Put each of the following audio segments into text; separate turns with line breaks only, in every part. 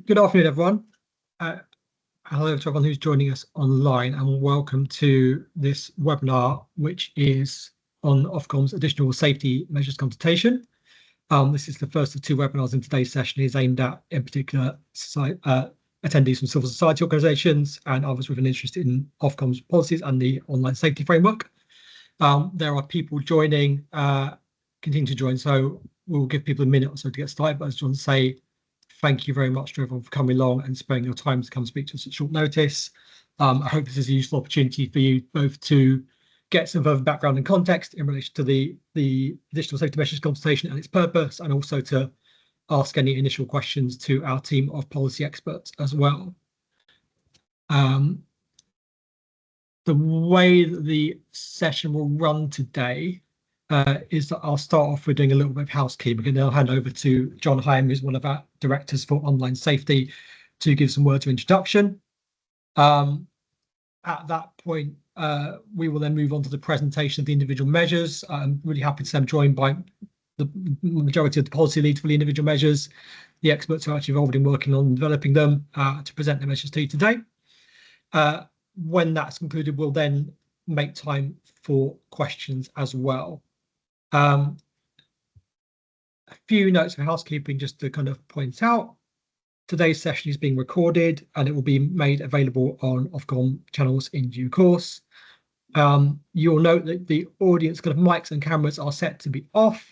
Good afternoon, everyone. Hello to everyone who's joining us online, and welcome to this webinar, which is on Ofcom's additional safety measures consultation. This is the first of two webinars in today's session. Is aimed at, in particular, attendees from civil society organisations and others with an interest in Ofcom's policies and the online safety framework. There are people joining, continue to join, so we'll give people a minute or so to get started. But I just want to say thank you very much to everyone for coming along and sparing your time to come speak to us at short notice. I hope this is a useful opportunity for you both to get some further background and context in relation to the additional safety measures consultation and its purpose, and also to ask any initial questions to our team of policy experts as well. The way that the session will run today is that I'll start off with doing a little bit of housekeeping, and then I'll hand over to John Hyam, who's one of our directors for online safety, to give some words of introduction. At that point, we will then move on to the presentation of the individual measures. I'm really happy to see I'm joined by the majority of the policy leads for the individual measures, the experts who are actually involved in working on developing them, to present the measures to you today. When that's concluded, we'll then make time for questions as well. A few notes of housekeeping just to kind of point out. Today's session is being recorded and it will be made available on Ofcom channels in due course. You'll note that the audience kind of mics and cameras are set to be off.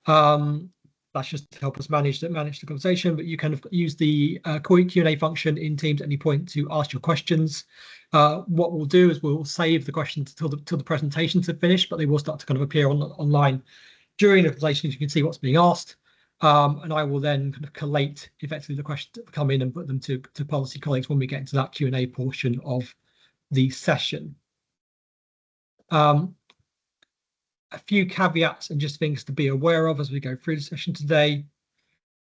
That's just to help us manage the conversation, but you can use the Q&A function in Teams at any point to ask your questions. What we'll do is we'll save the questions till the presentations have finished, but they will start to kind of appear online during the presentation, so you can see what's being asked. And I will then kind of collate effectively the questions that come in and put them to policy colleagues when we get into that Q&A portion of the session. A few caveats and just things to be aware of as we go through the session today.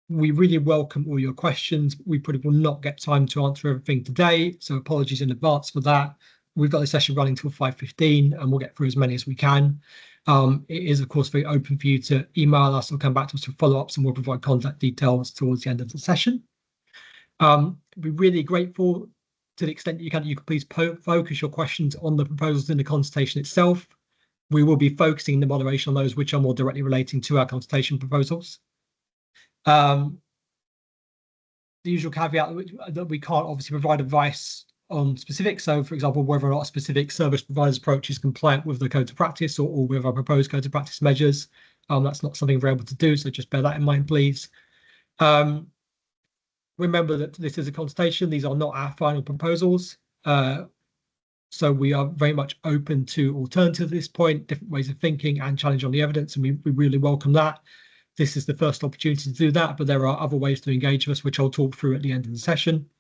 We really welcome all your questions. We probably will not get time to answer everything today, so apologies in advance for that. We've got the session running till 5:15 and we'll get through as many as we can. It is, of course, very open for you to email us or come back to us for follow-ups, and we'll provide contact details towards the end of the session. We're really grateful to the extent that you can please focus your questions on the proposals in the consultation itself. We will be focusing the moderation on those which are more directly relating to our consultation proposals. The usual caveat that we can't obviously provide advice on specifics. So, for example, whether or not a specific service provider's approach is compliant with the code of practice or with our proposed code of practice measures. That's not something we're able to do, so just bear that in mind, please. Remember that this is a consultation. These are not our final proposals. So we are very much open to alternatives at this point, different ways of thinking and challenge on the evidence, and we really welcome that. This is the first opportunity to do that, but there are other ways to engage with us, which I'll talk through at the end of the session.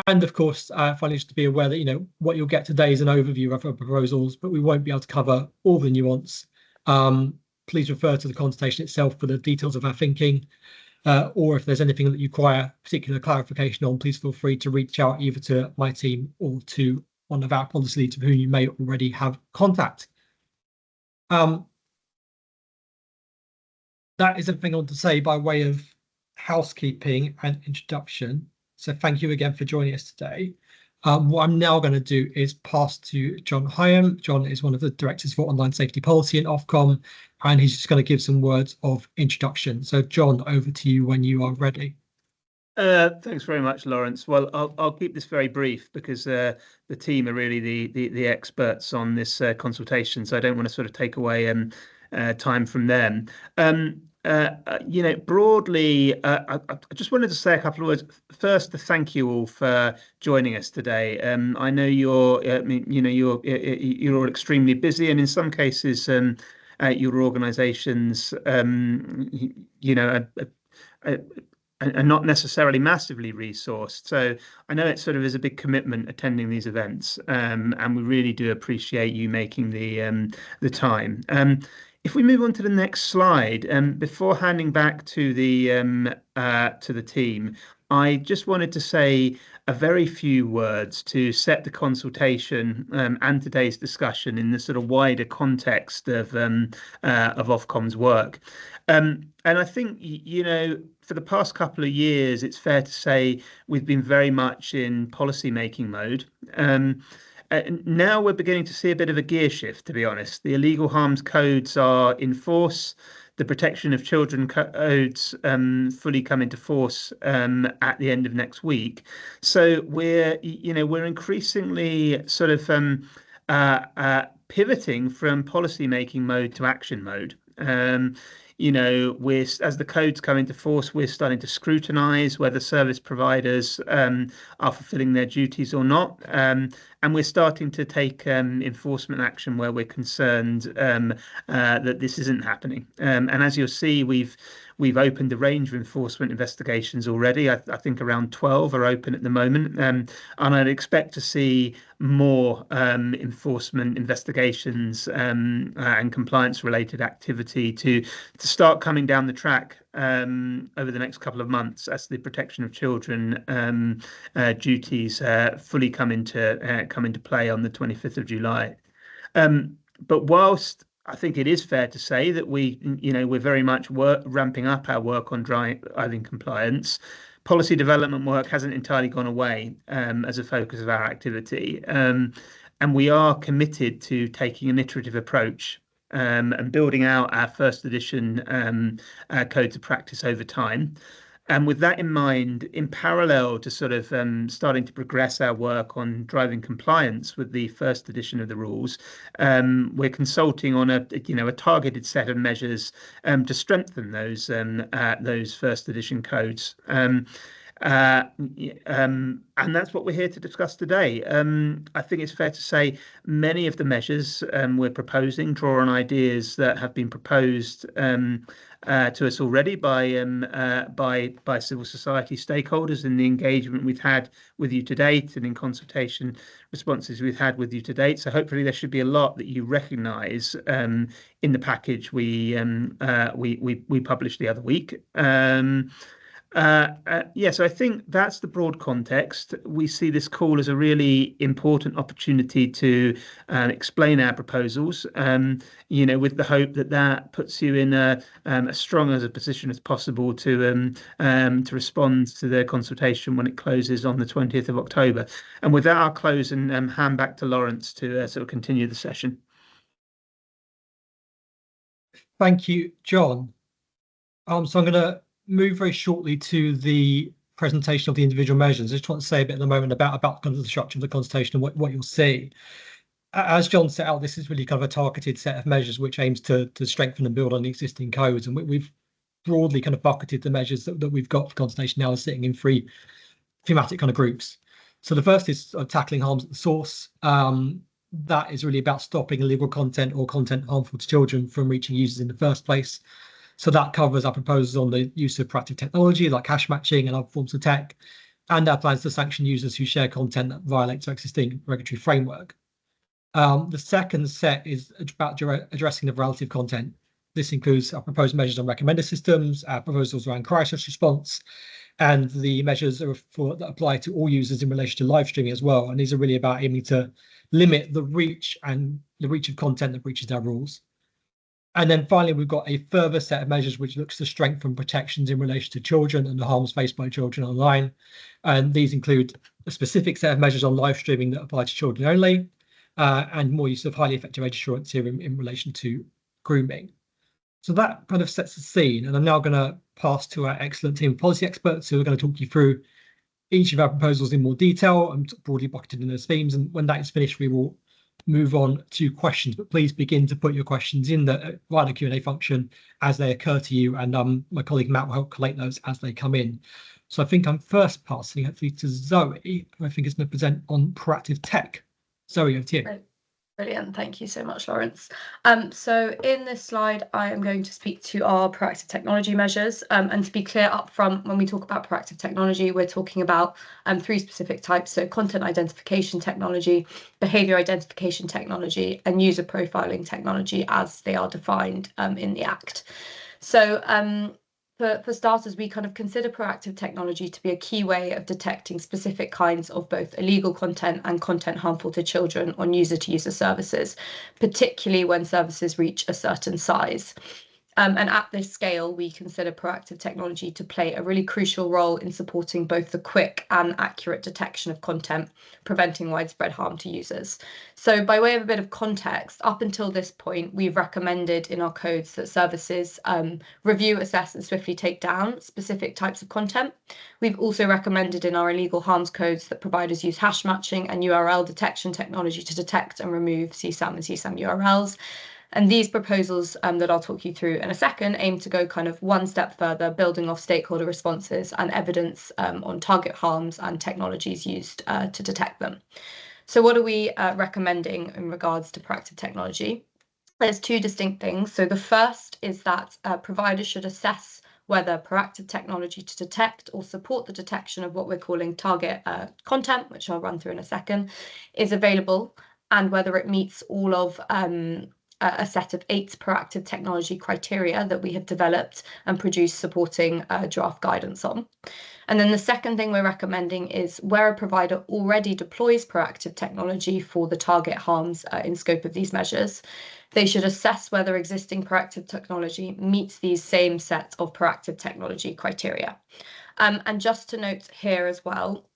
And of course, finally, just to be aware that, what you'll get today is an overview of our proposals, but we won't be able to cover all the nuance. Please refer to the consultation itself for the details of our thinking, or if there's anything that you require particular clarification on, please feel free to reach out either to my team or to one of our policy leads with whom you may already have contact. That is everything I want to say by way of housekeeping and introduction. So thank you again for joining us today. What I'm now going to do is pass to John Hyam. John is one of the directors for online safety policy in Ofcom, and he's just going to give some words of introduction. So John, over to you when you are ready.
Thanks very much, Lawrence. Well, I'll keep this very brief because the team are really the experts on this consultation, so I don't want to sort of take away time from them. Broadly, I just wanted to say a couple of words. First, to thank you all for joining us today. I know you're all extremely busy, and in some cases, your organisations, are not necessarily massively resourced. So I know it sort of is a big commitment attending these events, and we really do appreciate you making the time. If we move on to the next slide, before handing back to the team, I just wanted to say a very few words to set the consultation and today's discussion in the sort of wider context of Ofcom's work. And I think, for the past couple of years, it's fair to say we've been very much in policy making mode. Now we're beginning to see a bit of a gear shift, to be honest. The illegal harms codes are in force. The protection of children codes fully come into force at the end of next week. So we're increasingly sort of pivoting from policy making mode to action mode. We're, as the codes come into force, we're starting to scrutinize whether service providers are fulfilling their duties or not. And we're starting to take enforcement action where we're concerned that this isn't happening. And as you'll see, we've opened a range of enforcement investigations already. I think around 12 are open at the moment. And I'd expect to see more enforcement investigations and compliance related activity to start coming down the track over the next couple of months as the protection of children duties fully come into play on the 25th of July. But whilst I think it is fair to say that we're very much ramping up our work on driving compliance, policy development work hasn't entirely gone away as a focus of our activity. And we are committed to taking an iterative approach and building out our first edition codes of practice over time. And with that in mind, in parallel to sort of starting to progress our work on driving compliance with the first edition of the rules, we're consulting on a targeted set of measures to strengthen those first edition codes. And that's what we're here to discuss today. I think it's fair to say many of the measures we're proposing draw on ideas that have been proposed to us already by civil society stakeholders in the engagement we've had with you to date and in consultation responses we've had with you to date. So hopefully there should be a lot that you recognise in the package we published the other week. So I think that's the broad context. We see this call as a really important opportunity to explain our proposals, with the hope that puts you in as strong as a position as possible to respond to the consultation when it closes on the 20th of October. And with that, I'll close and hand back to Lawrence to sort of continue the session.
Thank you, John. So I'm going to move very shortly to the presentation of the individual measures. I just want to say a bit at the moment about kind of the structure of the consultation and what you'll see. As John set out, this is really kind of a targeted set of measures which aims to strengthen and build on the existing codes. And we've broadly kind of bucketed the measures that we've got for consultation now as sitting in three thematic kind of groups. So the first is tackling harms at the source. That is really about stopping illegal content or content harmful to children from reaching users in the first place. So that covers our proposals on the use of proactive technology like hash matching and other forms of tech, and our plans to sanction users who share content that violates our existing regulatory framework. The second set is about addressing the virality of content. This includes our proposed measures on recommender systems, our proposals around crisis response, and the measures that apply to all users in relation to live streaming as well. And these are really about aiming to limit the reach of content that breaches our rules. And then finally, we've got a further set of measures which looks to strengthen protections in relation to children and the harms faced by children online. And these include a specific set of measures on live streaming that apply to children only, and more use of highly effective age assurance here in relation to grooming. So that kind of sets the scene. And I'm now going to pass to our excellent team of policy experts who are going to talk you through each of our proposals in more detail and broadly bucketed in those themes. And when that is finished, we will move on to questions, but please begin to put your questions in via the Q&A function as they occur to you, and my colleague Matt will help collate those as they come in. So I think I'm first passing hopefully to Zoe, who I think is going to present on proactive tech. Zoe, over to you.
Brilliant. Thank you so much, Lawrence. So in this slide, I am going to speak to our proactive technology measures. And to be clear up front, when we talk about proactive technology, we're talking about three specific types. So content identification technology, behavior identification technology, and user profiling technology as they are defined in the Act. So For starters, we kind of consider proactive technology to be a key way of detecting specific kinds of both illegal content and content harmful to children on user-to-user services, particularly when services reach a certain size. And at this scale, we consider proactive technology to play a really crucial role in supporting both the quick and accurate detection of content, preventing widespread harm to users. So by way of a bit of context, up until this point, we've recommended in our codes that services review, assess, and swiftly take down specific types of content. We've also recommended in our illegal harms codes that providers use hash matching and URL detection technology to detect and remove CSAM and CSAM URLs. And these proposals that I'll talk you through in a second aim to go kind of one step further, building off stakeholder responses and evidence on target harms and technologies used to detect them. So what are we recommending in regards to proactive technology? There's two distinct things. So the first is that providers should assess whether proactive technology to detect or support the detection of what we're calling target content, which I'll run through in a second, is available, and whether it meets all of a set of 8 proactive technology criteria that we have developed and produced supporting draft guidance on. And then the second thing we're recommending is where a provider already deploys proactive technology for the target harms in scope of these measures, they should assess whether existing proactive technology meets these same set of proactive technology criteria. And just to note here as well,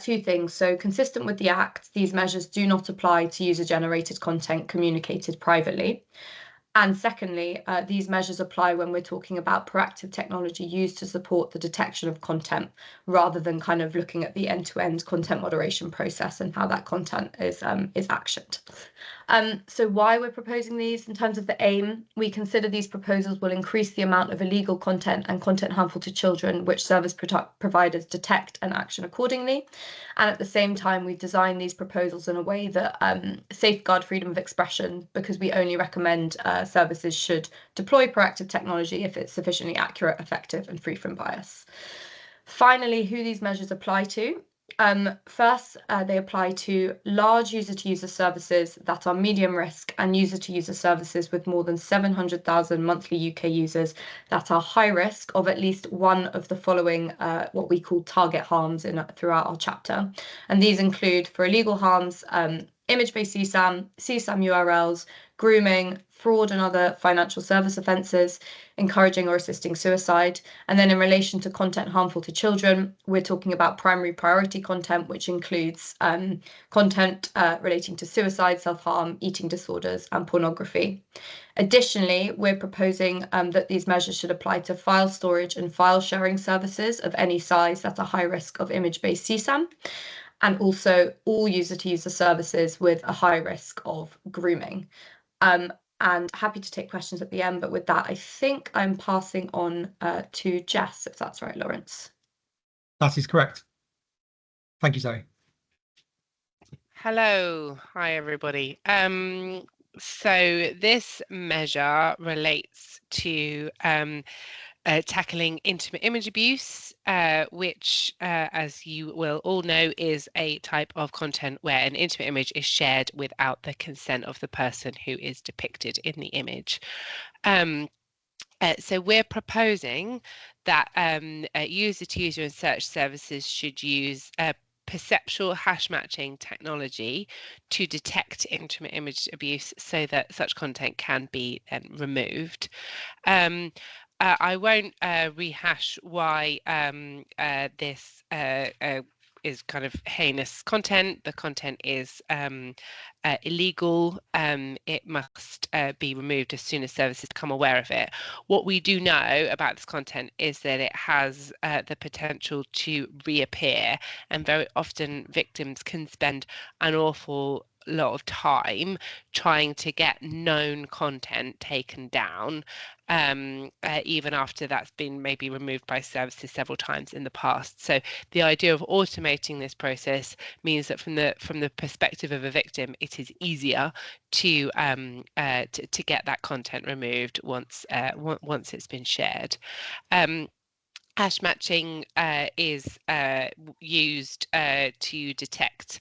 two things. So consistent with the Act, these measures do not apply to user-generated content communicated privately. And secondly, these measures apply when we're talking about proactive technology used to support the detection of content, rather than kind of looking at the end-to-end content moderation process and how that content is actioned. So why we're proposing these in terms of the aim, we consider these proposals will increase the amount of illegal content and content harmful to children, which service providers detect and action accordingly. And at the same time, we've designed these proposals in a way that safeguard freedom of expression, because we only recommend services should deploy proactive technology if it's sufficiently accurate, effective, and free from bias. Finally, who these measures apply to. First, they apply to large user-to-user services that are medium risk and user-to-user services with more than 700,000 monthly UK users that are high risk of at least one of the following what we call target harms throughout our chapter. And these include, for illegal harms, image-based CSAM, CSAM URLs, grooming, fraud and other financial service offences, encouraging or assisting suicide. And then in relation to content harmful to children, we're talking about primary priority content, which includes content relating to suicide, self-harm, eating disorders, and pornography. Additionally, we're proposing that these measures should apply to file storage and file sharing services of any size that are high risk of image-based CSAM, and also all user-to-user services with a high risk of grooming. And happy to take questions at the end, but with that, I think I'm passing on to Jess, if that's right, Lawrence.
That is correct. Thank you, Zoe.
Hello, hi everybody. So this measure relates to tackling intimate image abuse, which, as you will all know, is a type of content where an intimate image is shared without the consent of the person who is depicted in the image. So we're proposing that user-to-user and search services should use perceptual hash matching technology to detect intimate image abuse so that such content can be then removed. I won't rehash why this is kind of heinous content. The content is illegal. It must be removed as soon as services become aware of it. What we do know about this content is that it has the potential to reappear, and very often victims can spend an awful lot of time trying to get known content taken down, even after that's been maybe removed by services several times in the past. So the idea of automating this process means that from the perspective of a victim, it is easier to get that content removed once it's been shared. Hash matching is used to detect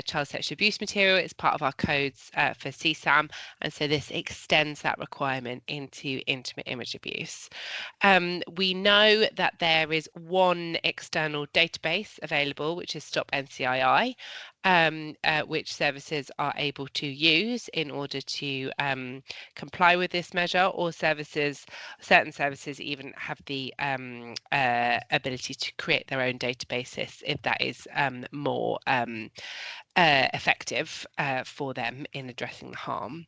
child sexual abuse material. It's part of our codes for CSAM, and so this extends that requirement into intimate image abuse. We know that there is one external database available, which is Stop NCII, which services are able to use in order to comply with this measure, or certain services even have the ability to create their own databases if that is more effective for them in addressing the harm.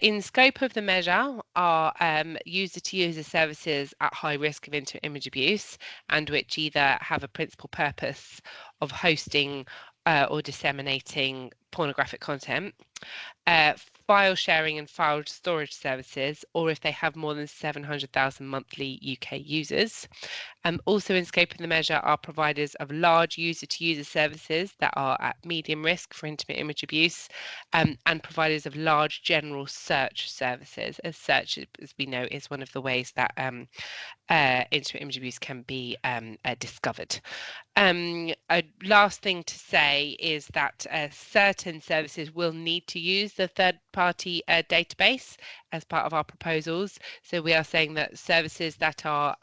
In scope of the measure are user-to-user services at high risk of image abuse, and which either have a principal purpose of hosting or disseminating pornographic content, file sharing and file storage services, or if they have more than 700,000 monthly UK users. Also in scope of the measure are providers of large user-to-user services that are at medium risk for intimate image abuse, and providers of large general search services, as search, as we know, is one of the ways that intimate image abuse can be discovered. A last thing to say is that certain services will need to use the third-party database as part of our proposals. So we are saying that services that are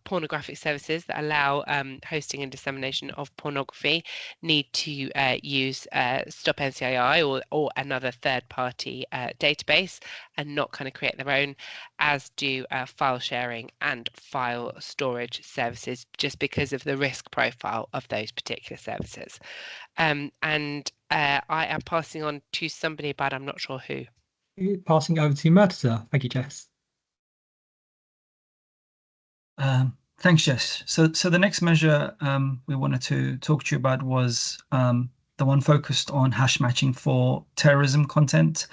pornographic services that allow hosting and dissemination of pornography need to use Stop NCII or another third-party database, and not kind of create their own, as do file sharing and file storage services, just because of the risk profile of those particular services. I am passing on to somebody, but I'm not sure who.
Passing over to Murtaza. Thank you, Jess.
Thanks, Jess. So the next measure we wanted to talk to you about was the one focused on hash matching for terrorism content.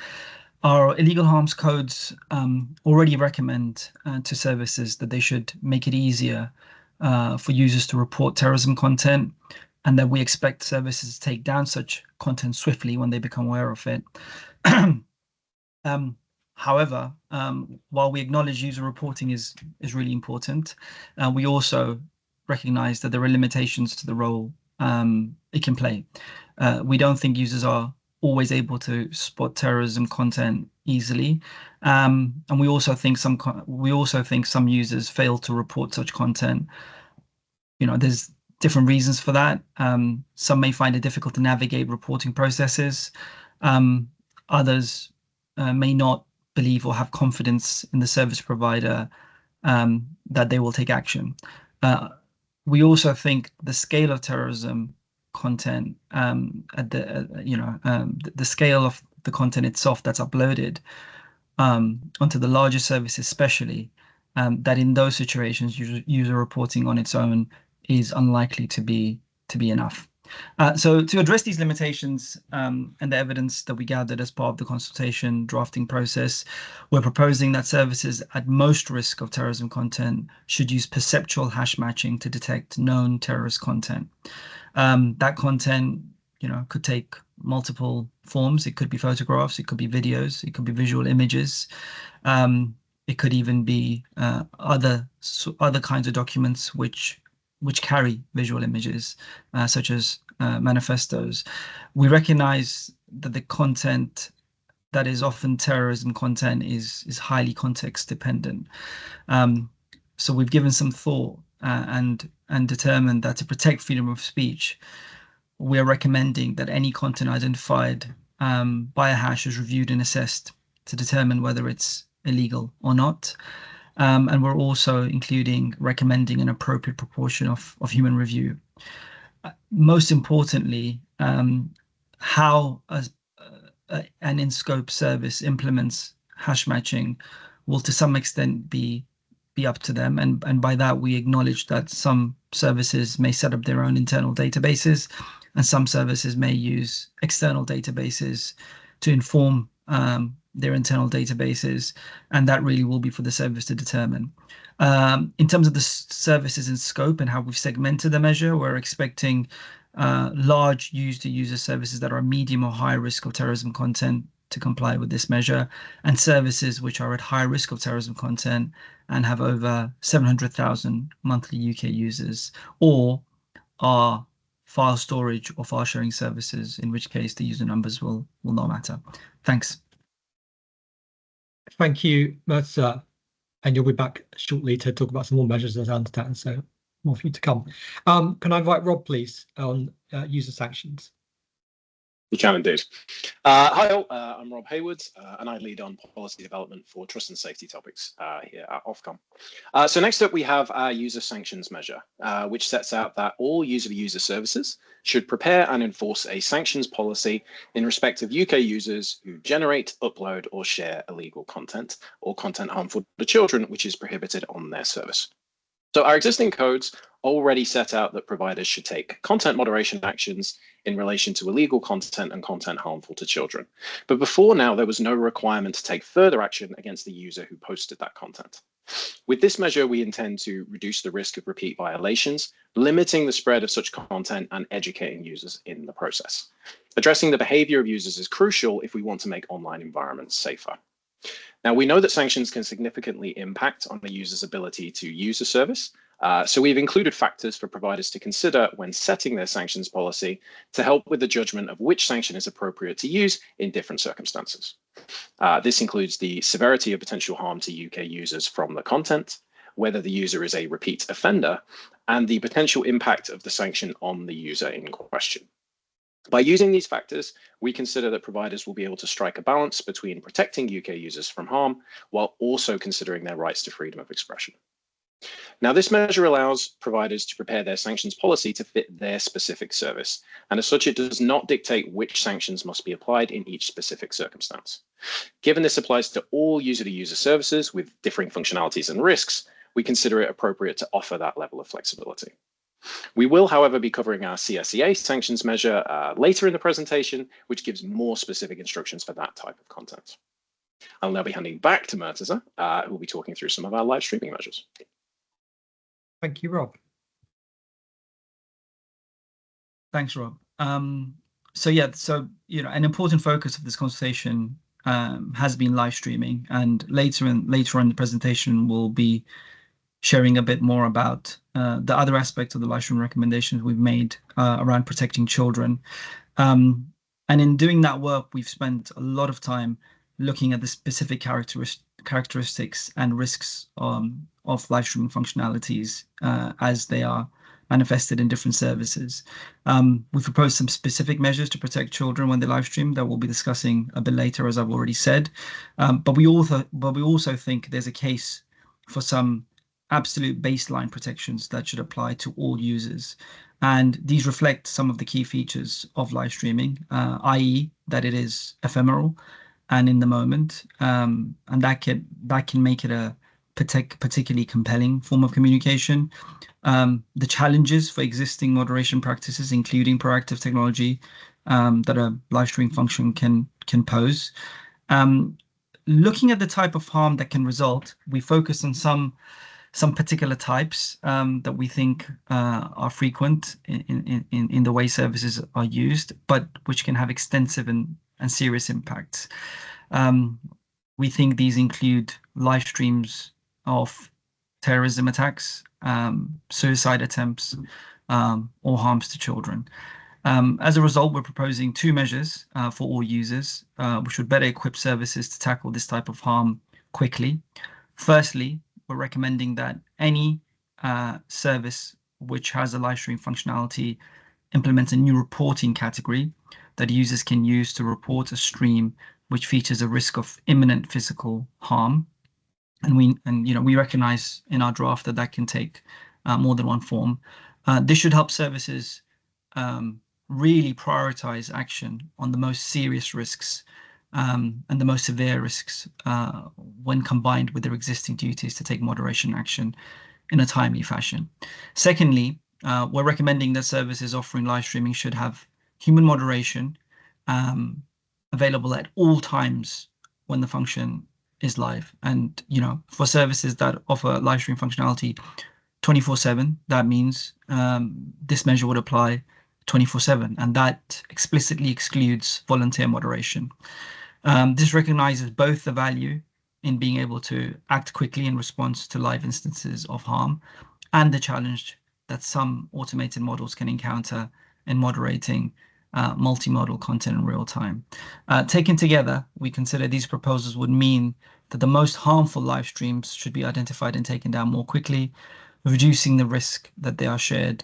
Our illegal harms codes already recommend to services that they should make it easier for users to report terrorism content, and that we expect services to take down such content swiftly when they become aware of it. However, while we acknowledge user reporting is really important, we also recognize that there are limitations to the role it can play. We don't think users are always able to spot terrorism content easily, and we also think some users fail to report such content. There's different reasons for that. Some may find it difficult to navigate reporting processes. Others may not believe or have confidence in the service provider that they will take action. We also think the scale of terrorism content, the scale of the content itself that's uploaded onto the larger services, especially, that in those situations, user reporting on its own is unlikely to be enough. So to address these limitations and the evidence that we gathered as part of the consultation drafting process, we're proposing that services at most risk of terrorism content should use perceptual hash matching to detect known terrorist content. That content, could take multiple forms. It could be photographs, it could be videos, it could be visual images. It could even be other kinds of documents which carry visual images, such as manifestos. We recognize that the content that is often terrorism content is highly context dependent. So we've given some thought and determined that to protect freedom of speech, we are recommending that any content identified by a hash is reviewed and assessed to determine whether it's illegal or not. And we're also recommending an appropriate proportion of human review. Most importantly, how an in-scope service implements hash matching will to some extent be up to them. And by that, we acknowledge that some services may set up their own internal databases, and some services may use external databases to inform their internal databases, and that really will be for the service to determine. In terms of the services in scope and how we've segmented the measure, we're expecting large user-to-user services that are medium or high risk of terrorism content to comply with this measure, and services which are at high risk of terrorism content and have over 700,000 monthly UK users, or are file storage or file sharing services, in which case the user numbers will not matter. Thanks.
Thank you, Mertza. And you'll be back shortly to talk about some more measures, as I understand, so more for you to come. Can I invite Rob, please, on user sanctions?
You can indeed. Hi all, I'm Rob Hayward, and I lead on policy development for trust and safety topics here at Ofcom. So next up, we have our user sanctions measure, which sets out that all user-to-user services should prepare and enforce a sanctions policy in respect of UK users who generate, upload, or share illegal content or content harmful to children, which is prohibited on their service. So our existing codes already set out that providers should take content moderation actions in relation to illegal content and content harmful to children. But before now, there was no requirement to take further action against the user who posted that content. With this measure, we intend to reduce the risk of repeat violations, limiting the spread of such content and educating users in the process. Addressing the behavior of users is crucial if we want to make online environments safer. Now, we know that sanctions can significantly impact on the user's ability to use a service. So we've included factors for providers to consider when setting their sanctions policy to help with the judgment of which sanction is appropriate to use in different circumstances. This includes the severity of potential harm to UK users from the content, whether the user is a repeat offender, and the potential impact of the sanction on the user in question. By using these factors, we consider that providers will be able to strike a balance between protecting UK users from harm while also considering their rights to freedom of expression. Now, this measure allows providers to prepare their sanctions policy to fit their specific service, and as such, it does not dictate which sanctions must be applied in each specific circumstance. Given this applies to all user-to-user services with differing functionalities and risks, we consider it appropriate to offer that level of flexibility. We will, however, be covering our CSEA sanctions measure later in the presentation, which gives more specific instructions for that type of content. I'll now be handing back to Mertza, who will be talking through some of our live streaming measures.
Thank you, Rob.
Thanks, Rob. So an important focus of this conversation has been live streaming, and later on in the presentation we'll be sharing a bit more about the other aspects of the live stream recommendations we've made around protecting children. And in doing that work, we've spent a lot of time looking at the specific characteristics and risks of live streaming functionalities as they are manifested in different services. We've proposed some specific measures to protect children when they live stream that we'll be discussing a bit later, as I've already said. But we also think there's a case for some absolute baseline protections that should apply to all users. And these reflect some of the key features of live streaming, i.e. that it is ephemeral and in the moment, and that can make it a particularly compelling form of communication. The challenges for existing moderation practices, including proactive technology that a live streaming function can pose. Looking at the type of harm that can result, we focus on some particular types that we think are frequent in the way services are used, but which can have extensive and serious impacts. We think these include live streams of terrorism attacks, suicide attempts, or harms to children. As a result, we're proposing two measures for all users, which would better equip services to tackle this type of harm quickly. Firstly, we're recommending that any service which has a live stream functionality implements a new reporting category that users can use to report a stream which features a risk of imminent physical harm. And we recognize in our draft that can take more than one form. This should help services really prioritize action on the most serious risks and the most severe risks when combined with their existing duties to take moderation action in a timely fashion. Secondly, we're recommending that services offering live streaming should have human moderation available at all times when the function is live. And for services that offer live stream functionality 24/7, that means this measure would apply 24/7, and that explicitly excludes volunteer moderation. This recognizes both the value in being able to act quickly in response to live instances of harm and the challenge that some automated models can encounter in moderating multimodal content in real time. Taken together, we consider these proposals would mean that the most harmful live streams should be identified and taken down more quickly, reducing the risk that they are shared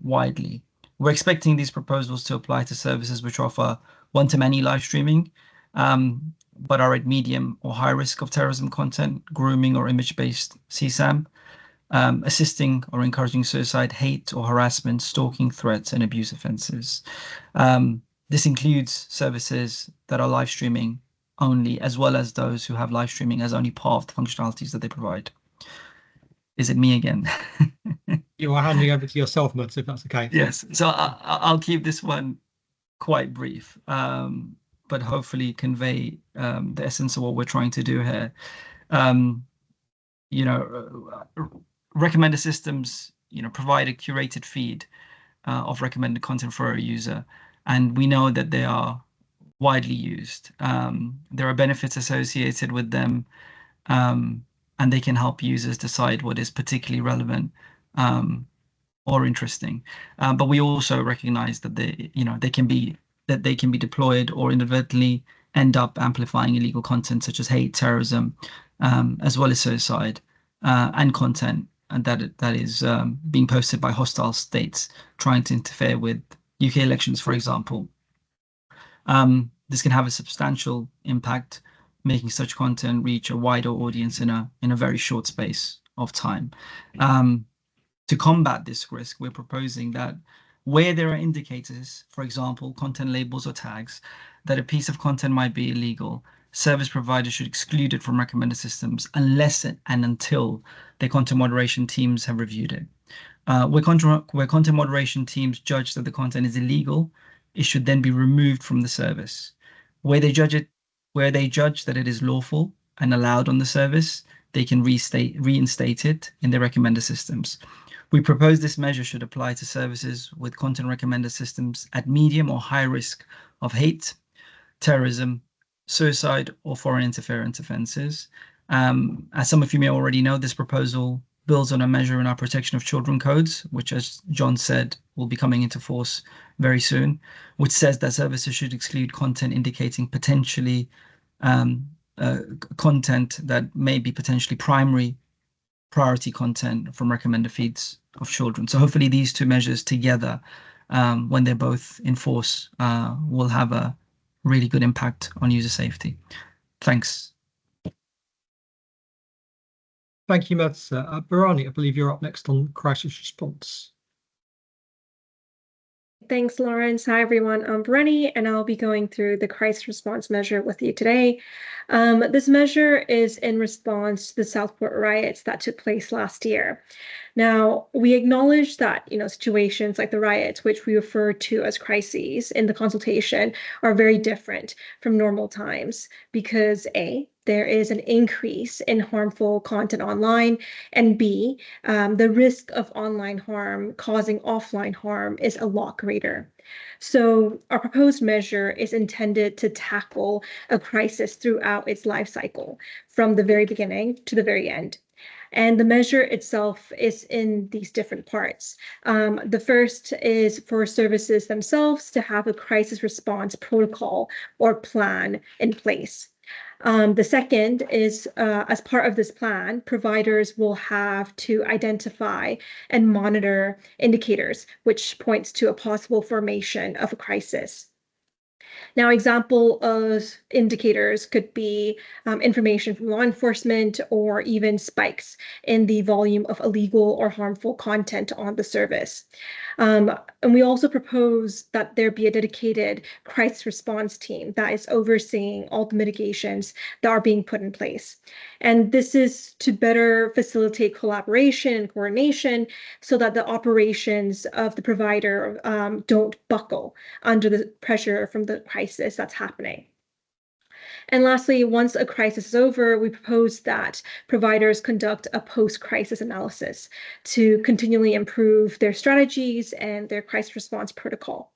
widely. We're expecting these proposals to apply to services which offer one-to-many live streaming, but are at medium or high risk of terrorism content, grooming or image-based CSAM, assisting or encouraging suicide, hate or harassment, stalking, threats, and abuse offences. This includes services that are live streaming only, as well as those who have live streaming as only part of the functionalities that they provide. Is it me again?
You are handing over to yourself, Mutz, if that's okay.
Yes. So I'll keep this one quite brief, but hopefully convey the essence of what we're trying to do here. Recommender systems, provide a curated feed of recommended content for a user, and we know that they are widely used. There are benefits associated with them, and they can help users decide what is particularly relevant or interesting. But we also recognize that they can be deployed or inadvertently end up amplifying illegal content such as hate, terrorism, as well as suicide, and content that is being posted by hostile states trying to interfere with UK elections, for example. This can have a substantial impact, making such content reach a wider audience in a very short space of time. To combat this risk, we're proposing that where there are indicators, for example, content labels or tags, that a piece of content might be illegal, service providers should exclude it from recommender systems unless and until their content moderation teams have reviewed it. Where content moderation teams judge that the content is illegal, it should then be removed from the service. Where they judge that it is lawful and allowed on the service, they can reinstate it in their recommender systems. We propose this measure should apply to services with content recommender systems at medium or high risk of hate, terrorism, suicide, or foreign interference offences. As some of you may already know, this proposal builds on a measure in our protection of children codes, which, as John said, will be coming into force very soon, which says that services should exclude content indicating potentially content that may be potentially priority content from recommender feeds of children. So hopefully these two measures together, when they're both in force, will have a really good impact on user safety. Thanks.
Thank you, Mads. Barani, I believe you're up next on crisis response.
Thanks, Lawrence. Hi, everyone. I'm Brenny, and I'll be going through the crisis response measure with you today. This measure is in response to the Southport riots that took place last year. Now, we acknowledge that, situations like the riots, which we refer to as crises in the consultation, are very different from normal times because A, there is an increase in harmful content online, and B, the risk of online harm causing offline harm is a lot greater. So our proposed measure is intended to tackle a crisis throughout its life cycle, from the very beginning to the very end. And the measure itself is in these different parts. The first is for services themselves to have a crisis response protocol or plan in place. The second is, as part of this plan, providers will have to identify and monitor indicators, which points to a possible formation of a crisis. Now, example of indicators could be information from law enforcement or even spikes in the volume of illegal or harmful content on the service. And we also propose that there be a dedicated crisis response team that is overseeing all the mitigations that are being put in place. And this is to better facilitate collaboration and coordination so that the operations of the provider don't buckle under the pressure from the crisis that's happening. And lastly, once a crisis is over, we propose that providers conduct a post-crisis analysis to continually improve their strategies and their crisis response protocol.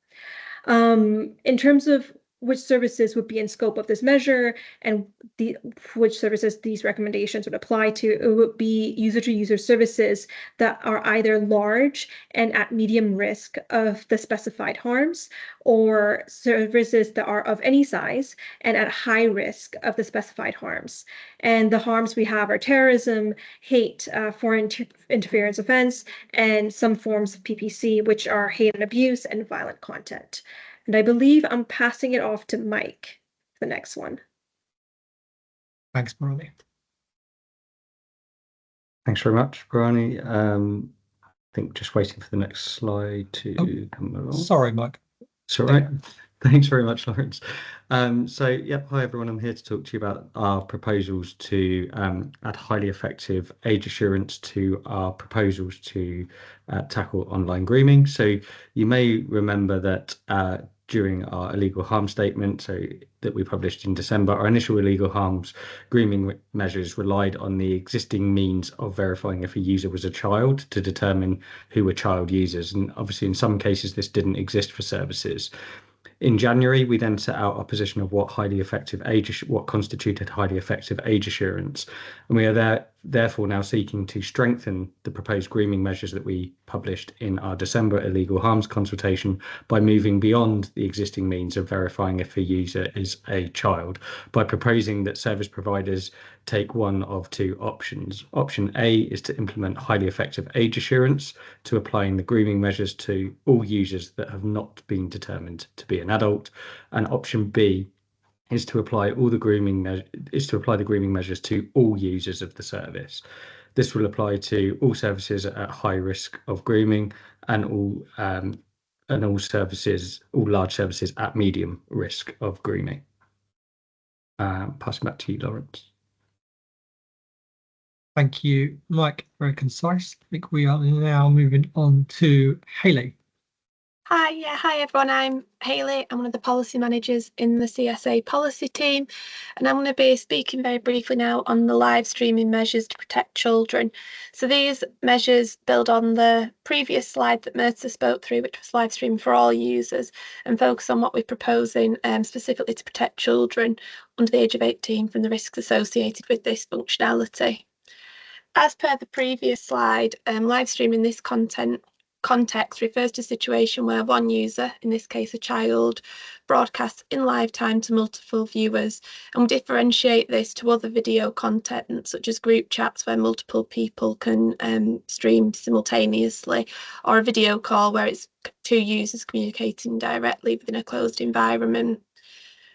In terms of which services would be in scope of this measure and which services these recommendations would apply to. It would be user-to-user services that are either large and at medium risk of the specified harms, or services that are of any size and at high risk of the specified harms. And the harms we have are terrorism, hate, foreign interference offense, and some forms of PPC, which are hate and abuse and violent content. And I believe I'm passing it off to Mike for the next one.
Thanks, Bronnie.
Thanks very much, Bronnie. I think just waiting for the next slide to come along.
Sorry, Mike.
It's all right. Thanks very much, Lawrence. Hi everyone. I'm here to talk to you about our proposals to add highly effective age assurance to our proposals to tackle online grooming. So you may remember that during our illegal harm statement, that we published in December, our initial illegal harms grooming measures relied on the existing means of verifying if a user was a child to determine who were child users. And obviously in some cases this didn't exist for services. In January, we then set out our position of what constituted highly effective age assurance, and we are therefore now seeking to strengthen the proposed grooming measures that we published in our December illegal harms consultation by moving beyond the existing means of verifying if a user is a child, by proposing that service providers take one of two options. Option A is to implement highly effective age assurance to applying the grooming measures to all users that have not been determined to be an adult, and option B is to apply the grooming measures to all users of the service. This will apply to all services at high risk of grooming and all large services at medium risk of grooming. Passing back to you, Lawrence.
Thank you, Mike. Very concise. I think we are now moving on to Hayley.
Hi everyone, I'm Hayley. I'm one of the policy managers in the CSA policy team, and I'm going to be speaking very briefly now on the live streaming measures to protect children. So these measures build on the previous slide that Mirza spoke through, which was live streaming for all users, and focus on what we're proposing specifically to protect children under the age of 18 from the risks associated with this functionality. As per the previous slide, live streaming this context refers to a situation where one user, in this case a child, broadcasts in live time to multiple viewers, and we differentiate this to other video content such as group chats where multiple people can stream simultaneously, or a video call where it's two users communicating directly within a closed environment.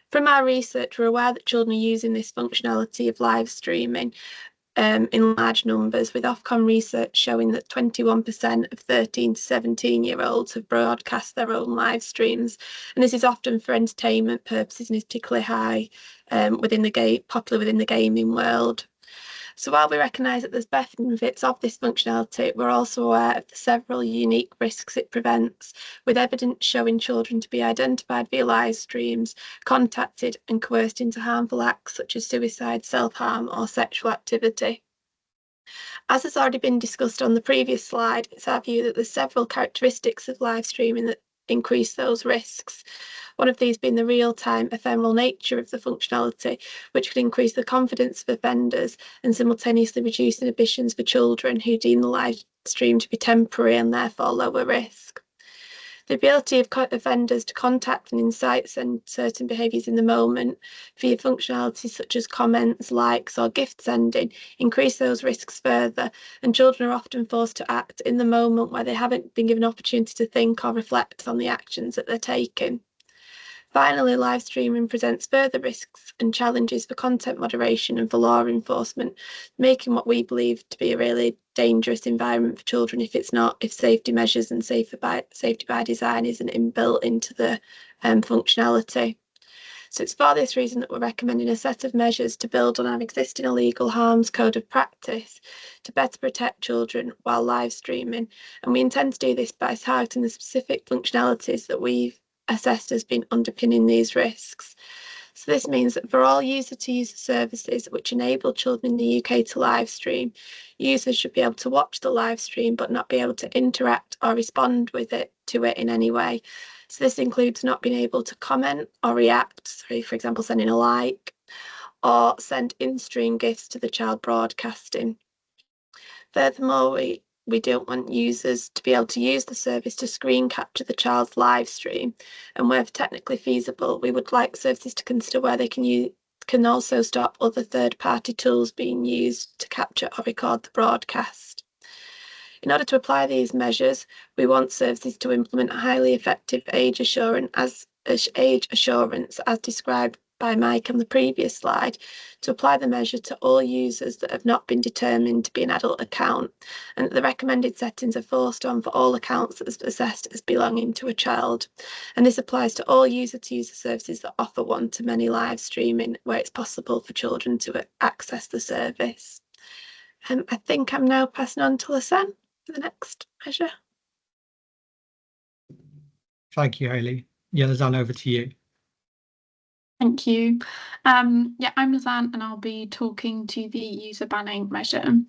From our research, we're aware that children are using this functionality of live streaming in large numbers, with Ofcom research showing that 21% of 13 to 17-year-olds have broadcast their own live streams, and this is often for entertainment purposes and is particularly high popular within the gaming world. So while we recognise that there's benefits of this functionality, we're also aware of the several unique risks it prevents, with evidence showing children to be identified via live streams, contacted and coerced into harmful acts such as suicide, self-harm or sexual activity. As has already been discussed on the previous slide, it's our view that there's several characteristics of live streaming that increase those risks. One of these being the real-time ephemeral nature of the functionality, which could increase the confidence of offenders and simultaneously reduce inhibitions for children who deem the live stream to be temporary and therefore lower risk. The ability of offenders to contact and incite certain behaviours in the moment via functionalities such as comments, likes or gift sending increase those risks further, and children are often forced to act in the moment where they haven't been given opportunity to think or reflect on the actions that they're taking. Finally, live streaming presents further risks and challenges for content moderation and for law enforcement, making what we believe to be a really dangerous environment for children if safety measures and safety by design isn't inbuilt into the functionality. So it's for this reason that we're recommending a set of measures to build on our existing illegal harms code of practice to better protect children while live streaming. And we intend to do this by targeting the specific functionalities that we've assessed as being underpinning these risks. So this means that for all user-to-user services which enable children in the UK to live stream, users should be able to watch the live stream but not be able to interact or respond to it in any way. So this includes not being able to comment or react, so for example, sending a like, or send in-stream GIFs to the child broadcasting. Furthermore, we don't want users to be able to use the service to screen capture the child's live stream, and where technically feasible, we would like services to consider where they can also stop other third-party tools being used to capture or record the broadcast. In order to apply these measures, we want services to implement a highly effective age assurance as described by Mike on the previous slide, to apply the measure to all users that have not been determined to be an adult account, and that the recommended settings are forced on for all accounts that are assessed as belonging to a child. And this applies to all user-to-user services that offer one-to-many live streaming, where it's possible for children to access the service. I think I'm now passing on to Lisanne for the next measure.
Thank you, Hayley. Yeah, Lisanne, over to you.
Thank you. I'm Lisanne, and I'll be talking to the user banning measure.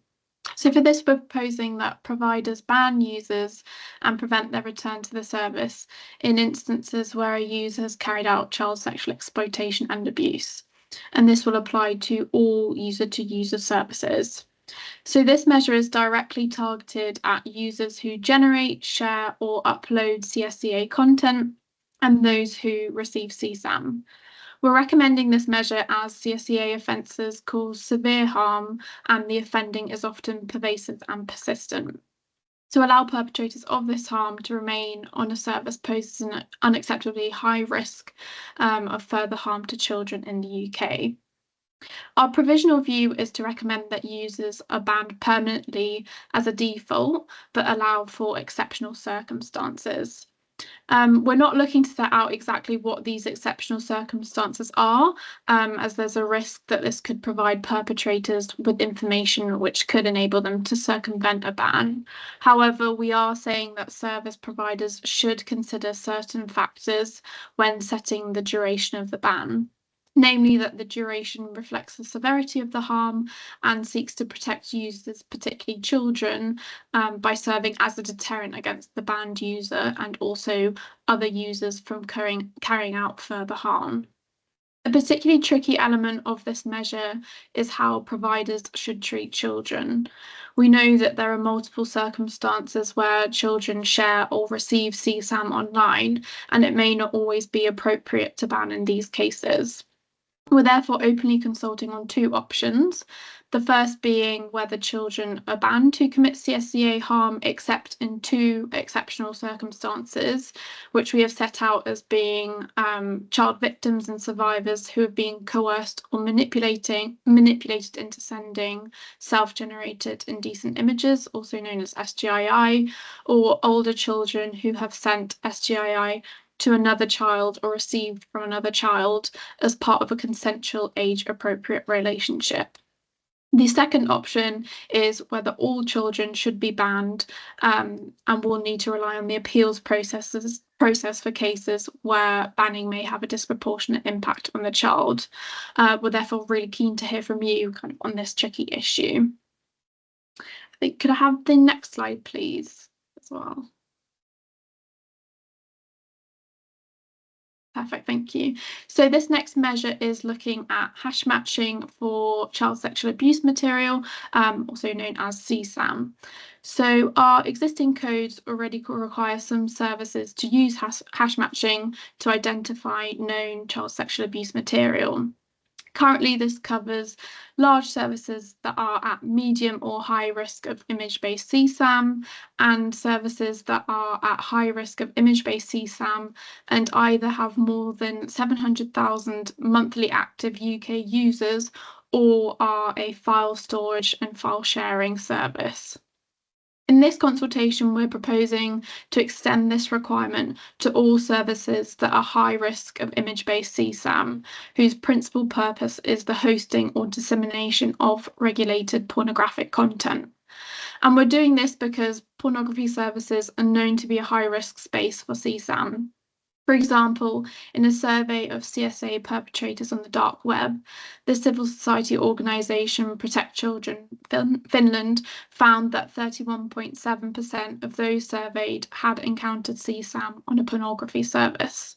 So for this, we're proposing that providers ban users and prevent their return to the service in instances where a user has carried out child sexual exploitation and abuse. And this will apply to all user-to-user services. So this measure is directly targeted at users who generate, share, or upload CSCA content and those who receive CSAM. We're recommending this measure as CSCA offences cause severe harm and the offending is often pervasive and persistent. To allow perpetrators of this harm to remain on a service poses an unacceptably high risk of further harm to children in the UK. Our provisional view is to recommend that users are banned permanently as a default, but allow for exceptional circumstances. We're not looking to set out exactly what these exceptional circumstances are, as there's a risk that this could provide perpetrators with information which could enable them to circumvent a ban. However, we are saying that service providers should consider certain factors when setting the duration of the ban. Namely, that the duration reflects the severity of the harm and seeks to protect users, particularly children, by serving as a deterrent against the banned user and also other users from carrying out further harm. A particularly tricky element of this measure is how providers should treat children. We know that there are multiple circumstances where children share or receive CSAM online, and it may not always be appropriate to ban in these cases. We're therefore openly consulting on two options. The first being whether children are banned to commit CSCA harm except in two exceptional circumstances, which we have set out as being child victims and survivors who have been coerced or manipulated into sending self-generated indecent images, also known as SGII, or older children who have sent SGII to another child or received from another child as part of a consensual age-appropriate relationship. The second option is whether all children should be banned, and will need to rely on the appeals process for cases where banning may have a disproportionate impact on the child. We're therefore really keen to hear from you kind of on this tricky issue. I think, could I have the next slide, please, as well? Perfect, thank you. So this next measure is looking at hash matching for child sexual abuse material, also known as CSAM. So our existing codes already require some services to use hash matching to identify known child sexual abuse material. Currently, this covers large services that are at medium or high risk of image-based CSAM and services that are at high risk of image-based CSAM and either have more than 700,000 monthly active UK users or are a file storage and file sharing service. In this consultation, we're proposing to extend this requirement to all services that are high risk of image-based CSAM, whose principal purpose is the hosting or dissemination of regulated pornographic content. And we're doing this because pornography services are known to be a high-risk space for CSAM. For example, in a survey of CSA perpetrators on the dark web, the civil society organisation Protect Children Finland found that 31.7% of those surveyed had encountered CSAM on a pornography service.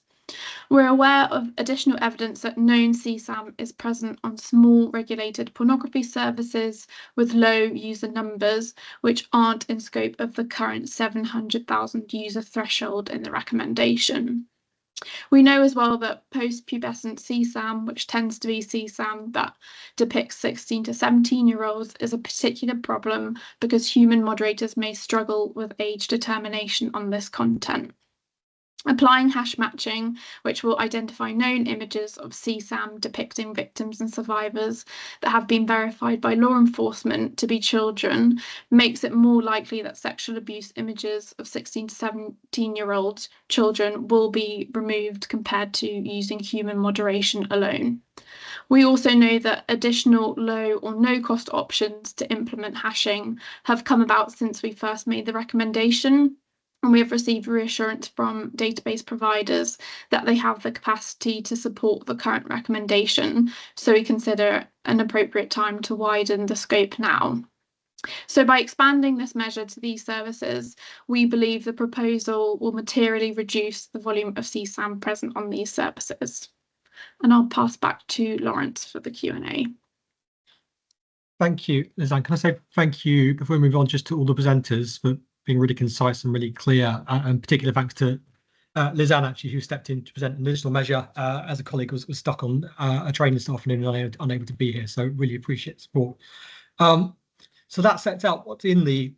We're aware of additional evidence that known CSAM is present on small regulated pornography services with low user numbers, which aren't in scope of the current 700,000 user threshold in the recommendation. We know as well that post-pubescent CSAM, which tends to be CSAM that depicts 16 to 17-year-olds, is a particular problem because human moderators may struggle with age determination on this content. Applying hash matching, which will identify known images of CSAM depicting victims and survivors that have been verified by law enforcement to be children, makes it more likely that sexual abuse images of 16 to 17-year-old children will be removed compared to using human moderation alone. We also know that additional low or no cost options to implement hashing have come about since we first made the recommendation. And we have received reassurance from database providers that they have the capacity to support the current recommendation, so we consider an appropriate time to widen the scope now. So by expanding this measure to these services, we believe the proposal will materially reduce the volume of CSAM present on these services. And I'll pass back to Lawrence for the Q&A.
Thank you, Lizanne. Can I say thank you before we move on just to all the presenters for being really concise and really clear, and particular thanks to Lizanne, actually, who stepped in to present an additional measure as a colleague was stuck on a train this afternoon and unable to be here. So really appreciate the support. So that sets out what's in the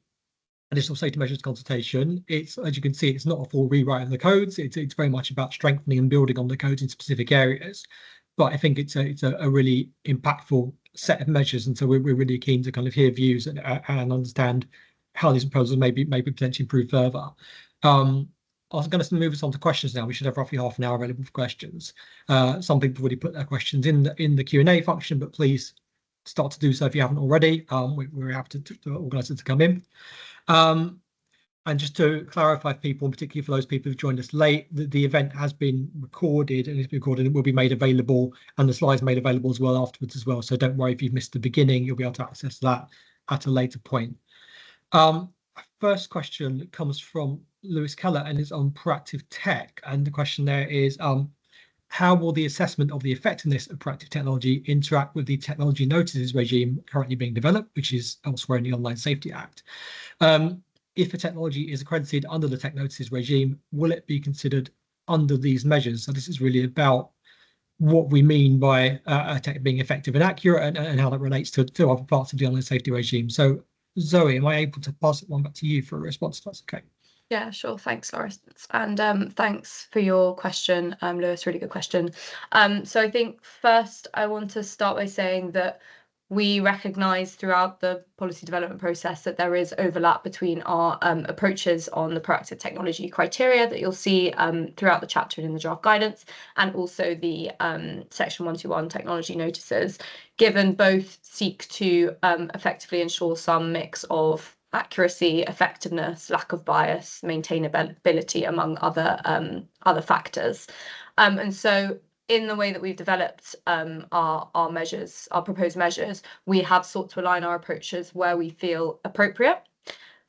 additional safety measures consultation. It's, as you can see, it's not a full rewrite of the codes. It's very much about strengthening and building on the codes in specific areas. But I think it's a really impactful set of measures, and so we're really keen to kind of hear views and understand how these proposals may be potentially improved further. I was going to move us on to questions now. We should have roughly half an hour available for questions. Some people have already put their questions in the Q&A function, but please start to do so if you haven't already. We're happy to organise it to come in. And just to clarify for people, and particularly for those people who've joined us late, the event has been recorded and it will be made available, and the slides made available as well afterwards as well. So don't worry if you've missed the beginning, you'll be able to access that at a later point. First question comes from Lewis Keller and is on proactive tech. And the question there is, how will the assessment of the effectiveness of proactive technology interact with the technology notices regime currently being developed, which is elsewhere in the Online Safety Act? If a technology is accredited under the tech notices regime, will it be considered under these measures? So this is really about what we mean by a tech being effective and accurate, and how that relates to other parts of the online safety regime. So Zoe, am I able to pass it one back to you for a response if that's okay?
Yeah, sure. Thanks, Lawrence. And thanks for your question, Lewis. Really good question. So I think first I want to start by saying that we recognise throughout the policy development process that there is overlap between our approaches on the proactive technology criteria that you'll see throughout the chapter and in the draft guidance, and also the section 121 technology notices, given both seek to effectively ensure some mix of accuracy, effectiveness, lack of bias, maintainability, among other factors. And so in the way that we've developed our measures, our proposed measures, we have sought to align our approaches where we feel appropriate.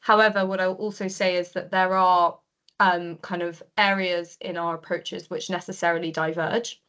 However, what I'll also say is that there are kind of areas in our approaches which necessarily diverge.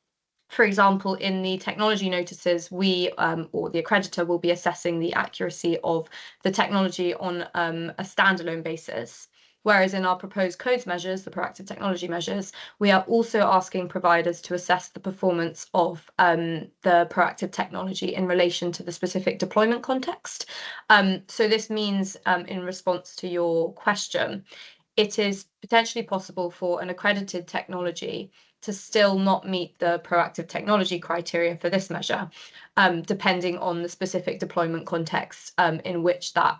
For example, in the technology notices, we or the accreditor will be assessing the accuracy of the technology on a standalone basis. Whereas in our proposed codes measures, the proactive technology measures, we are also asking providers to assess the performance of the proactive technology in relation to the specific deployment context. So this means, in response to your question, it is potentially possible for an accredited technology to still not meet the proactive technology criteria for this measure, depending on the specific deployment context in which that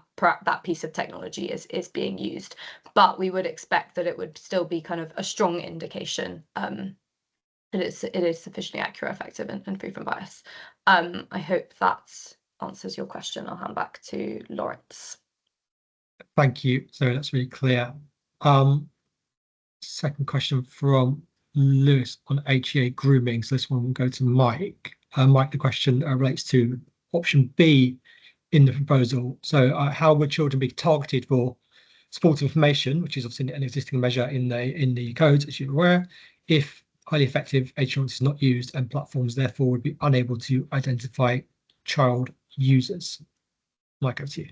piece of technology is being used. But we would expect that it would still be kind of a strong indication that it is sufficiently accurate, effective, and free from bias. I hope that answers your question. I'll hand back to Lawrence.
Thank you. So that's really clear. Second question from Lewis on HEA grooming. So this one will go to Mike. Mike, the question relates to option B in the proposal. So how would children be targeted for supportive information, which is obviously an existing measure in the codes, as you're aware, if highly effective age assurance is not used and platforms therefore would be unable to identify child users? Mike, over to you.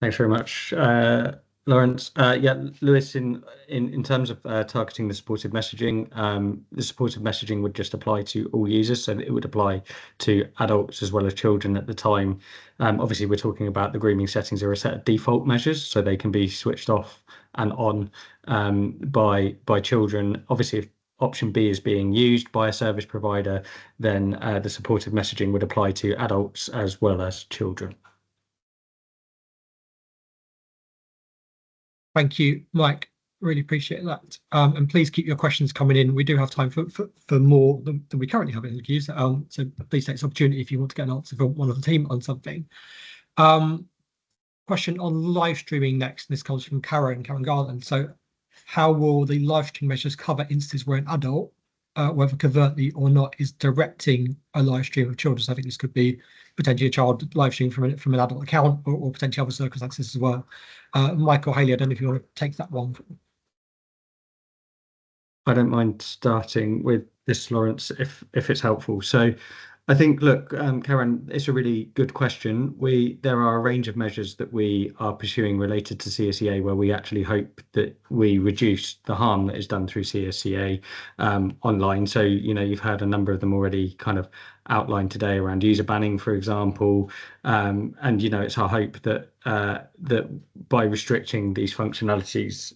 Thanks very much, Lawrence. Yeah, Lewis, in terms of targeting the supportive messaging would just apply to all users, so it would apply to adults as well as children at the time. Obviously, we're talking about the grooming settings are a set of default measures, so they can be switched off and on by children. Obviously, if option B is being used by a service provider, then the supportive messaging would apply to adults as well as children.
Thank you, Mike. Really appreciate that. And please keep your questions coming in. We do have time for more than we currently have in the queue. So please take this opportunity if you want to get an answer from one of the team on something. Question on live streaming next. This comes from Karen Garland. So how will the live stream measures cover instances where an adult, whether covertly or not, is directing a live stream of children? So I think this could be potentially a child live stream from an adult account or potentially other circumstances as well. Michael Haley, I don't know if you want to take that one.
I don't mind starting with this, Lawrence, if it's helpful. So I think, look, Karen, it's a really good question. There are a range of measures that we are pursuing related to CSEA where we actually hope that we reduce the harm that is done through CSEA online. So, you've heard a number of them already kind of outlined today around user banning, for example. And, it's our hope that that by restricting these functionalities,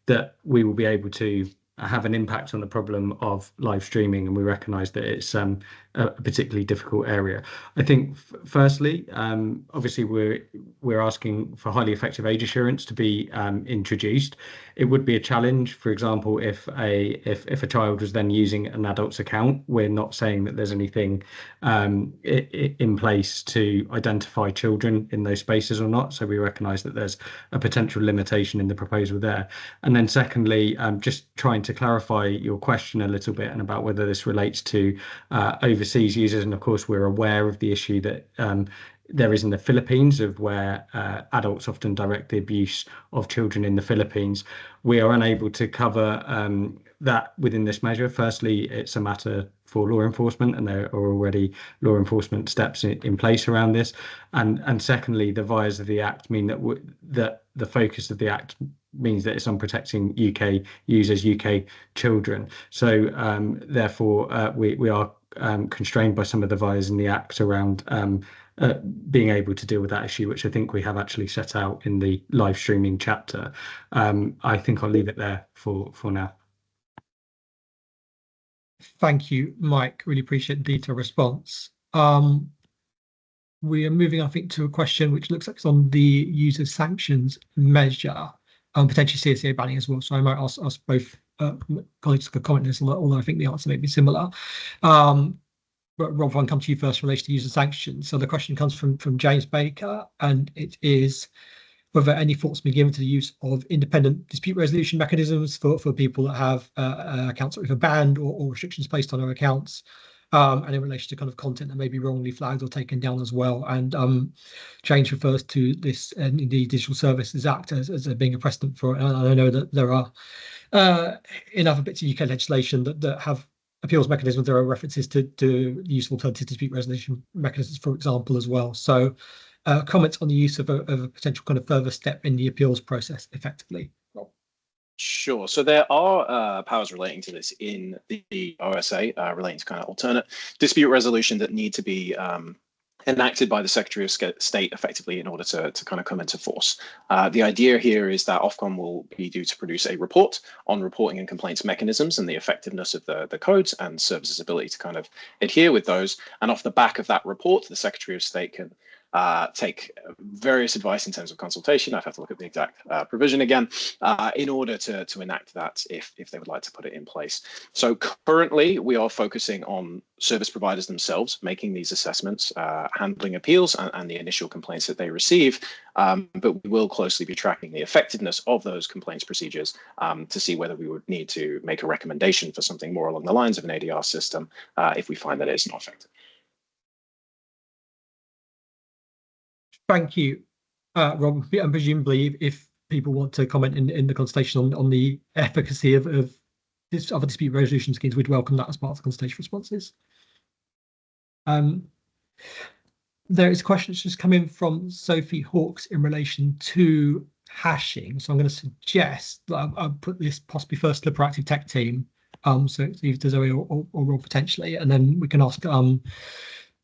that we will be able to have an impact on the problem of live streaming, and we recognise that it's a particularly difficult area. I think, firstly, obviously we're asking for highly effective age assurance to be introduced. It would be a challenge, for example, if a child was then using an adult's account. We're not saying that there's anything in place to identify children in those spaces or not. So we recognise that there's a potential limitation in the proposal there. And then secondly, just trying to clarify your question a little bit and about whether this relates to overseas users. And of course, we're aware of the issue that there is in the Philippines, of where adults often direct the abuse of children in the Philippines. We are unable to cover that within this measure. Firstly, it's a matter for law enforcement, and there are already law enforcement steps in place around this. And secondly, the vias of the Act mean that the focus of the Act means that it's on protecting UK users, UK children. So therefore, we are constrained by some of the vias in the Act around being able to deal with that issue, which I think we have actually set out in the live streaming chapter. I think I'll leave it there for now.
Thank you, Mike. Really appreciate the detailed response. We are moving, I think, to a question which looks like it's on the user sanctions measure, potentially CSEA banning as well. So I might ask both colleagues to comment on this, although I think the answer may be similar. But Rob, I'll come to you first in relation to user sanctions. So the question comes from James Baker, and it is whether any thoughts been given to the use of independent dispute resolution mechanisms for people that have accounts that are banned or restrictions placed on their accounts, and in relation to kind of content that may be wrongly flagged or taken down as well. And James refers to this in the Digital Services Act as being a precedent for it. And I know that there are in other bits of UK legislation that have appeals mechanisms. There are references to useful alternative dispute resolution mechanisms, for example, as well. So comments on the use of a potential kind of further step in the appeals process effectively.
Sure. So there are powers relating to this in the OSA relating to kind of alternate dispute resolution that need to be enacted by the Secretary of State effectively in order to kind of come into force. The idea here is that Ofcom will be due to produce a report on reporting and complaints mechanisms and the effectiveness of the codes and services' ability to kind of adhere with those. And off the back of that report, the Secretary of State can take various advice in terms of consultation. I'd have to look at the exact provision again in order to enact that if they would like to put it in place. So currently we are focusing on service providers themselves making these assessments, handling appeals and the initial complaints that they receive, but we will closely be tracking the effectiveness of those complaints procedures to see whether we would need to make a recommendation for something more along the lines of an ADR system if we find that it's not effective.
Thank you, Rob. And presumably, if people want to comment in the consultation on the efficacy of this other dispute resolution schemes, we'd welcome that as part of the consultation responses. There is a question that's just come in from Sophie Hawkes in relation to hashing. So I'm going to suggest that I'll put this possibly first to the proactive tech team. So it's either to Zoe or Rob potentially, and then we can ask the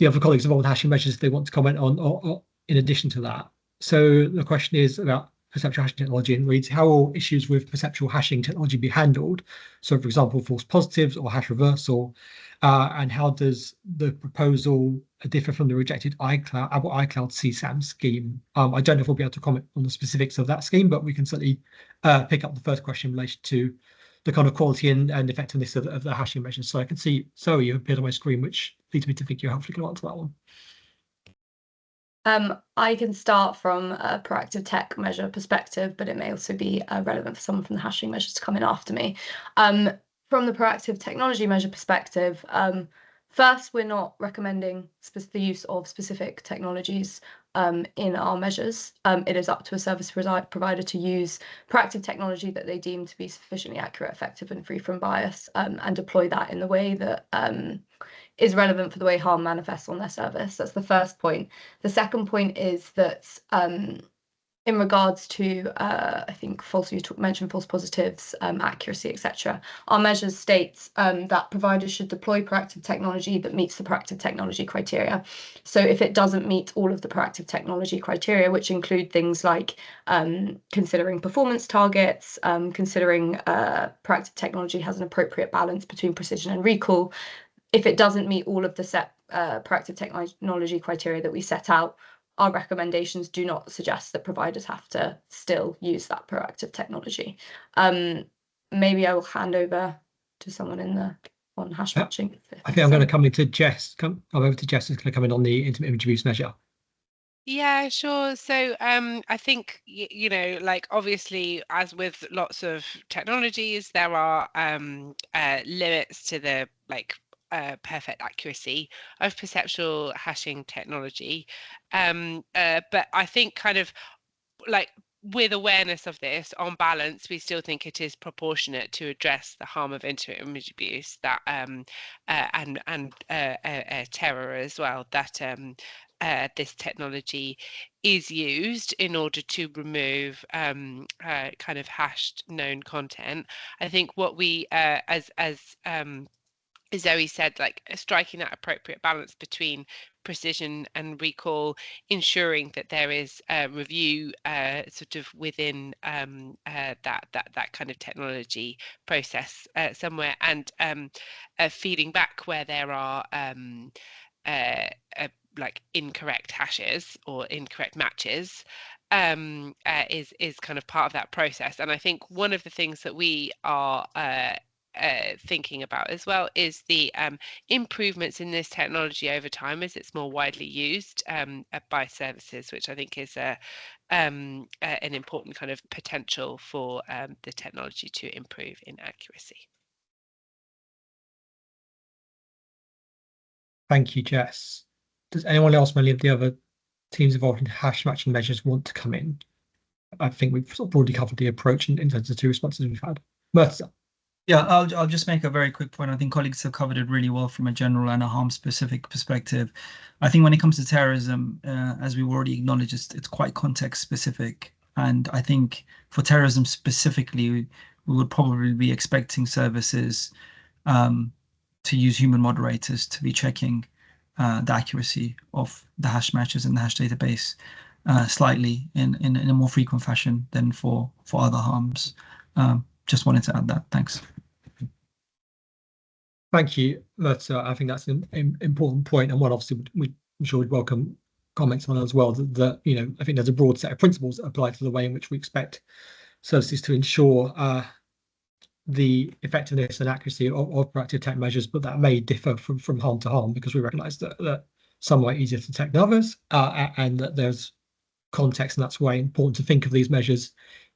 other colleagues involved in hashing measures if they want to comment on or in addition to that. So the question is about perceptual hashing technology and reads, how will issues with perceptual hashing technology be handled? So for example, false positives or hash reversal, and how does the proposal differ from the rejected iCloud CSAM scheme? I don't know if we'll be able to comment on the specifics of that scheme, but we can certainly pick up the first question in relation to the kind of quality and effectiveness of the hashing measures. So I can see Zoe, you appeared on my screen, which leads me to think you're hopefully going to answer that one.
I can start from a proactive tech measure perspective, but it may also be relevant for someone from the hashing measures to come in after me. From the proactive technology measure perspective, first, we're not recommending the use of specific technologies in our measures. It is up to a service provider to use proactive technology that they deem to be sufficiently accurate, effective, and free from bias, and deploy that in the way that is relevant for the way harm manifests on their service. That's the first point. The second point is that in regards to, I think you mentioned false positives, accuracy, etc. Our measures states that providers should deploy proactive technology that meets the proactive technology criteria. So if it doesn't meet all of the proactive technology criteria, which include things like considering performance targets, considering proactive technology has an appropriate balance between precision and recall, if it doesn't meet all of the set proactive technology criteria that we set out, our recommendations do not suggest that providers have to still use that proactive technology. Maybe I will hand over to someone on hash matching.
I think I'm going to come into Jess. Come over to Jess who's going to come in on the intimate image abuse measure.
Yeah, sure. So I think, you know, like obviously, as with lots of technologies, there are limits to the perfect accuracy of perceptual hashing technology. But I think kind of like with awareness of this, on balance, we still think it is proportionate to address the harm of intimate image abuse that and terror as well, that this technology is used in order to remove kind of hashed known content. I think what we as Zoe said, like striking that appropriate balance between precision and recall, ensuring that there is a review sort of within that kind of technology process somewhere, and feeding back where there are like incorrect hashes or incorrect matches is kind of part of that process. And I think one of the things that we are thinking about as well is the improvements in this technology over time as it's more widely used by services, which I think is an important kind of potential for the technology to improve in accuracy.
Thank you, Jess. Does anyone else, many of the other teams involved in hash matching measures, want to come in? I think we've sort of broadly covered the approach in terms of the two responses we've had. Mertza.
Yeah, I'll just make a very quick point. I think colleagues have covered it really well from a general and a harm-specific perspective. I think when it comes to terrorism, as we've already acknowledged, it's quite context-specific. And I think for terrorism specifically, we would probably be expecting services to use human moderators to be checking the accuracy of the hash matches in the hash database slightly in a more frequent fashion than for other harms. Just wanted to add that. Thanks.
Thank you. I think that's an important point, and one obviously I'm sure we'd welcome comments on as well, that you know, I think there's a broad set of principles that apply to the way in which we expect services to ensure the effectiveness and accuracy of proactive tech measures, but that may differ from harm to harm, because we recognise that some are easier to detect than others, and that there's context, and that's why it's important to think of these measures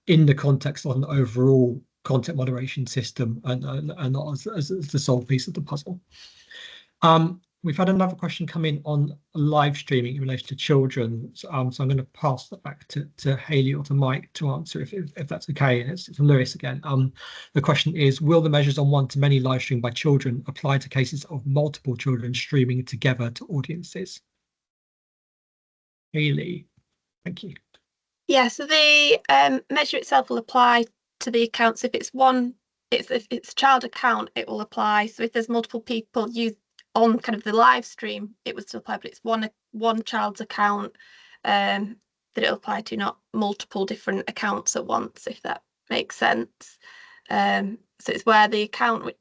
in the context of an overall content moderation system, and not as the sole piece of the puzzle. We've had another question come in on live streaming in relation to children. So I'm going to pass that back to Hayley or to Mike to answer if that's okay. And it's from Lewis again. The question is, will the measures on one-to-many live stream by children apply to cases of multiple children streaming together to audiences? Hayley, thank you.
Yeah, so the measure itself will apply to the accounts. If it's if it's a child account, it will apply. So if there's multiple people on kind of the live stream, it would still apply, but it's one child's account that it'll apply to, not multiple different accounts at once, if that makes sense. So it's where the account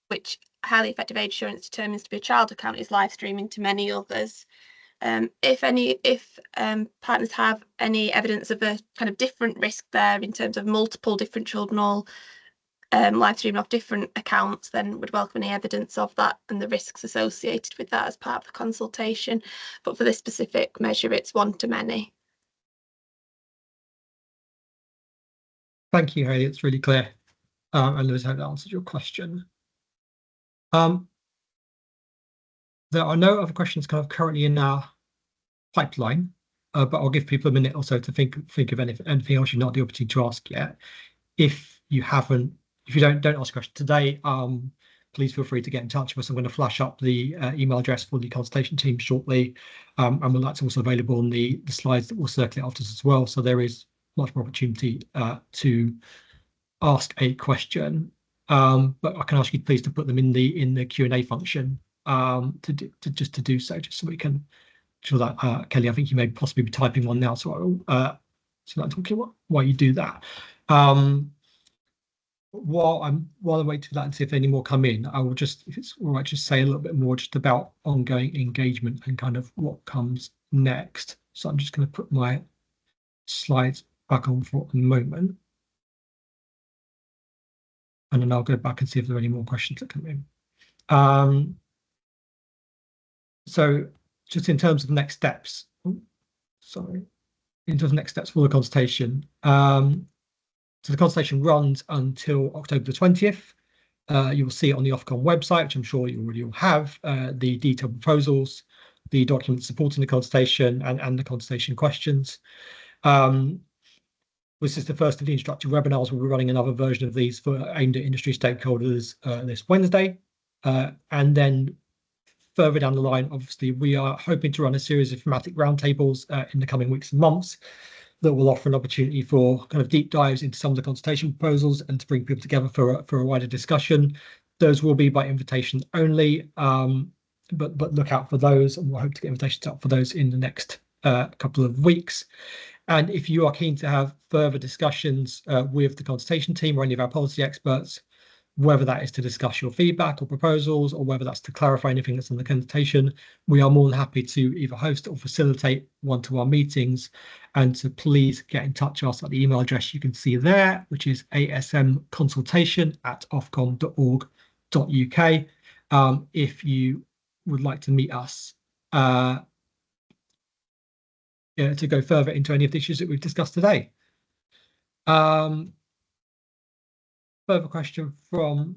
which highly effective age assurance determines to be a child account is live streaming to many others. If partners have any evidence of a kind of different risk there in terms of multiple different children all live streaming off different accounts, then would welcome any evidence of that and the risks associated with that as part of the consultation. But for this specific measure, it's one-to-many.
Thank you, Hayley. It's really clear. And Lewis, I hope that answers your question. There are no other questions kind of currently in our pipeline, but I'll give people a minute or so to think of anything else you've not had the opportunity to ask yet. If you don't ask a question today, please feel free to get in touch with us. I'm going to flash up the email address for the consultation team shortly, and that's also available on the slides that will circulate after this as well. So there is much more opportunity to ask a question, but I can ask you please to put them in the Q&A function to do so, just so we can ensure that Kelly, I think you may possibly be typing one now, so I'm talking while you do that. While I wait for that and see if any more come in, I will just, if it's all right, just say a little bit more just about ongoing engagement and kind of what comes next. So I'm just going to put my slides back on for a moment, and then I'll go back and see if there are any more questions that come in. So just in terms of next steps, in terms of next steps for the consultation, so the consultation runs until October the 20th. You will see it on the Ofcom website, which I'm sure you already all have, the detailed proposals, the documents supporting the consultation, and the consultation questions. This is the first of the introductory webinars. We'll be running another version of these aimed at industry stakeholders this Wednesday. And then further down the line, obviously, we are hoping to run a series of thematic roundtables in the coming weeks and months that will offer an opportunity for kind of deep dives into some of the consultation proposals and to bring people together for a wider discussion. Those will be by invitation only, but look out for those, and we'll hope to get invitations out for those in the next couple of weeks. And if you are keen to have further discussions with the consultation team or any of our policy experts, whether that is to discuss your feedback or proposals, or whether that's to clarify anything that's in the consultation, we are more than happy to either host or facilitate one-to-one meetings. And to please get in touch with us at the email address you can see there, which is asmconsultation@ofcom.org.uk, if you would like to meet us to go further into any of the issues that we've discussed today. Further question from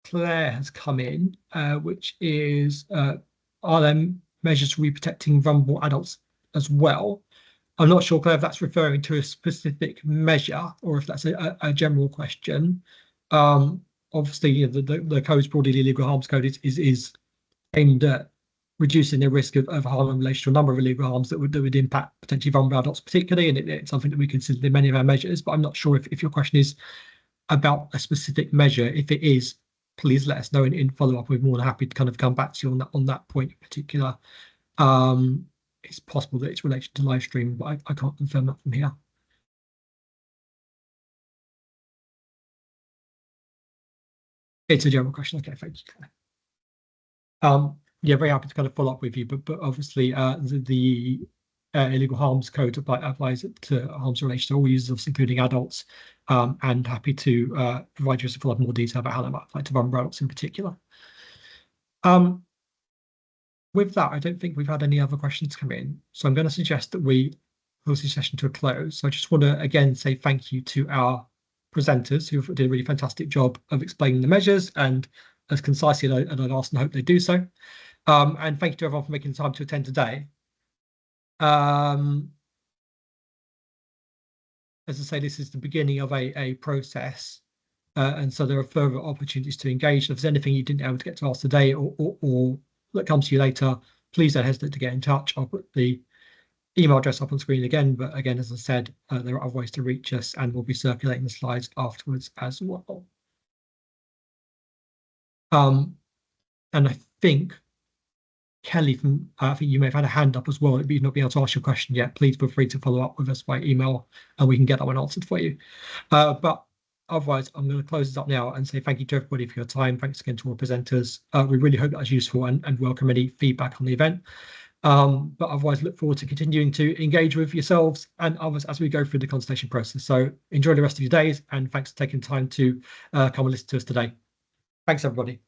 Claire has come in, which is, are there measures for protecting vulnerable adults as well? I'm not sure, Claire, if that's referring to a specific measure or if that's a general question. Obviously, the code's broadly illegal harms code is aimed at reducing the risk of harm in relation to a number of illegal harms that would impact potentially vulnerable adults particularly, and it's something that we consider in many of our measures. But I'm not sure if your question is about a specific measure. If it is, please let us know in follow-up. We're more than happy to kind of come back to you on that point in particular. It's possible that it's related to live streaming, but I can't confirm that from here. It's a general question. Okay, thank you. Yeah, very happy to kind of follow up with you, but obviously the illegal harms code applies to harms in relation to all users, including adults, and happy to provide you with a lot more detail about how that might apply to vulnerable adults in particular. With that, I don't think we've had any other questions come in, so I'm going to suggest that we close this session to a close. So I just want to again say thank you to our presenters who did a really fantastic job of explaining the measures and as concisely as I'd asked and hope they do so. And thank you to everyone for making the time to attend today. As I say, this is the beginning of a process, and so there are further opportunities to engage. If there's anything you didn't able to get to ask today or that comes to you later, please don't hesitate to get in touch. I'll put the email address up on screen again, but again, as I said, there are other ways to reach us, and we'll be circulating the slides afterwards as well. And I think Kelly from I think you may have had a hand up as well, but you've not been able to ask your question yet. Please feel free to follow up with us by email, and we can get that one answered for you. But otherwise, I'm going to close this up now and say thank you to everybody for your time. Thanks again to all presenters. We really hope that was useful and welcome any feedback on the event. But otherwise, look forward to continuing to engage with yourselves and others as we go through the consultation process. So enjoy the rest of your days, and thanks for taking time to come and listen to us today. Thanks, everybody.